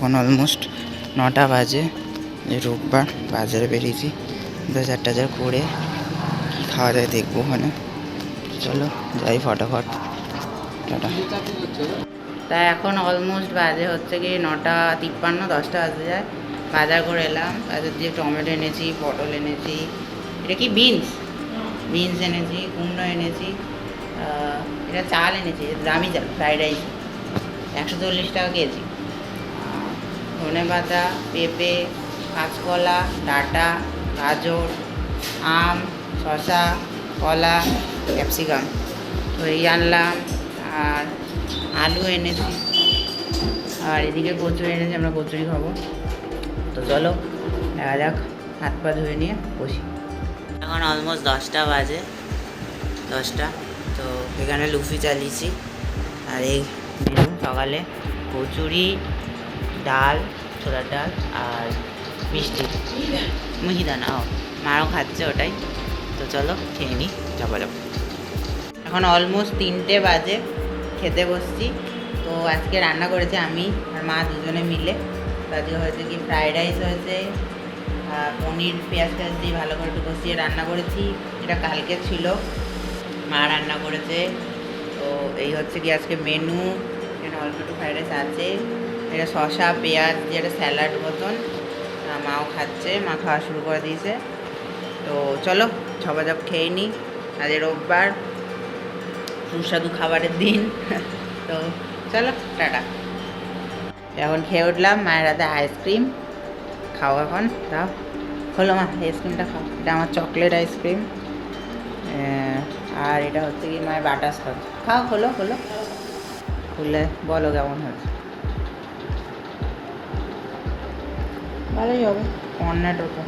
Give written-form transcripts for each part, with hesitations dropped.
এখন অলমোস্ট 9টা বাজে, রোববার বাজারে বেরিয়েছি, বাজার টাজার করে কী খাওয়া যায় দেখবো ওখানে। চলো যাই ফটাফট, টাটা। তা এখন অলমোস্ট বাজে হচ্ছে কি 9:53, 10টা বাজে যায়। বাজার করে এলাম, বাজার দিয়ে টমেটো এনেছি, পটল এনেছি, এটা কি বিনস এনেছি, কুমড়ো এনেছি, এটা চাল এনেছি, দামি চাল, ফ্রাইড রাইস 140 টাকা কেজি। ধনে পাতা, পেঁপে, কাঁচকলা, ডাঁটা, গাজর, আম, শসা, কলা, ক্যাপসিকাম, তো এই আনলাম। আর আলু এনেছি, আর এদিকে কচুরি এনেছি, আমরা কচুরি খাবো। তো চলো দেখা যাক, হাত পা ধুয়ে নিয়ে বসি। এখন অলমোস্ট 10টা বাজে, 10টা। তো এখানে লুচি চালিয়েছি, আর এই মেনু সকালে কচুরি, ডাল, ছোলার ডাল আর মিষ্টি, মিহিদানা। মাও খাচ্ছে ওটাই। তো চলো খেয়ে নিই, যাবো। এখন অলমোস্ট 3টে বাজে, খেতে বসছি। তো আজকে রান্না করেছে আমি আর মা দুজনে মিলে। তো আজকে হয়েছে কি ফ্রাইড রাইস হয়েছে, পনির পেঁয়াজ দিয়ে ভালো করে একটু কষিয়ে রান্না করেছি, এটা কালকে ছিল, মা রান্না করেছে। তো এই হচ্ছে কি আজকে মেনু। এখানে অল্প একটু ফ্রাইড রাইস আছে, এটা শসা পেঁয়াজ দিয়ে একটা স্যালাড মতন, মাও খাচ্ছে, মা খাওয়া শুরু করে দিয়েছে। তো চলো ঝপাঝপ খেয়ে নিই, আজ রোববার, সুস্বাদু খাবারের দিন। তো চলো টাটা। এখন খেয়ে উঠলাম, মায়ের হাতে আইসক্রিম খাও। এখন দাও, হলো মা আইসক্রিমটা খাও। এটা আমার চকলেট আইসক্রিম, আর এটা হচ্ছে কি মায়ের বাটারস্কচ। খাও, হলো খুলে বলো কেমন হয়েছে। ভালোই হবে, কর্নেটো তো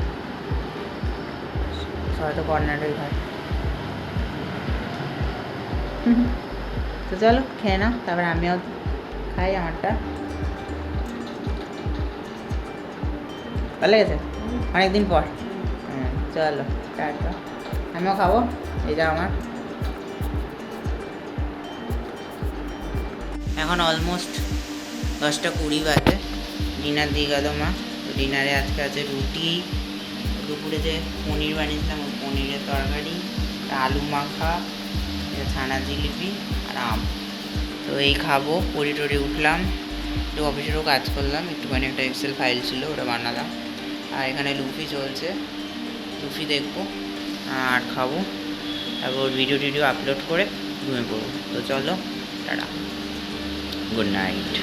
সবাই তো কর্নেটোই খায়। তো চলো খেয়ে নাও, তারপরে আমিও খাই আমারটা। ভালো গেছে, অনেকদিন পর। চলো টাটা, আমিও খাবো, এটা আমার। এখন অলমোস্ট 10টা 20 বাজে, ডিনার দিয়ে গেল মা। তো ডিনারে আজকে আছে রুটি, দুপুরে যে পনির বানিয়েছিলাম ওই পনিরের তরকারি, আলু মাখা, ছানা জিলিপি আর আম। তো এই খাবো, পড়ি টড়ি উঠলাম, একটু অফিসেরও কাজ করলাম, একটুখানি একটা এক্সেল ফাইল ছিল ওটা বানালাম। আর এখানে লুফি চলছে, লুফি দেখবো আর খাবো, তারপর ভিডিও আপলোড করে ঘুমিয়ে পড়বো। তো চলো টাটা, গুড নাইট।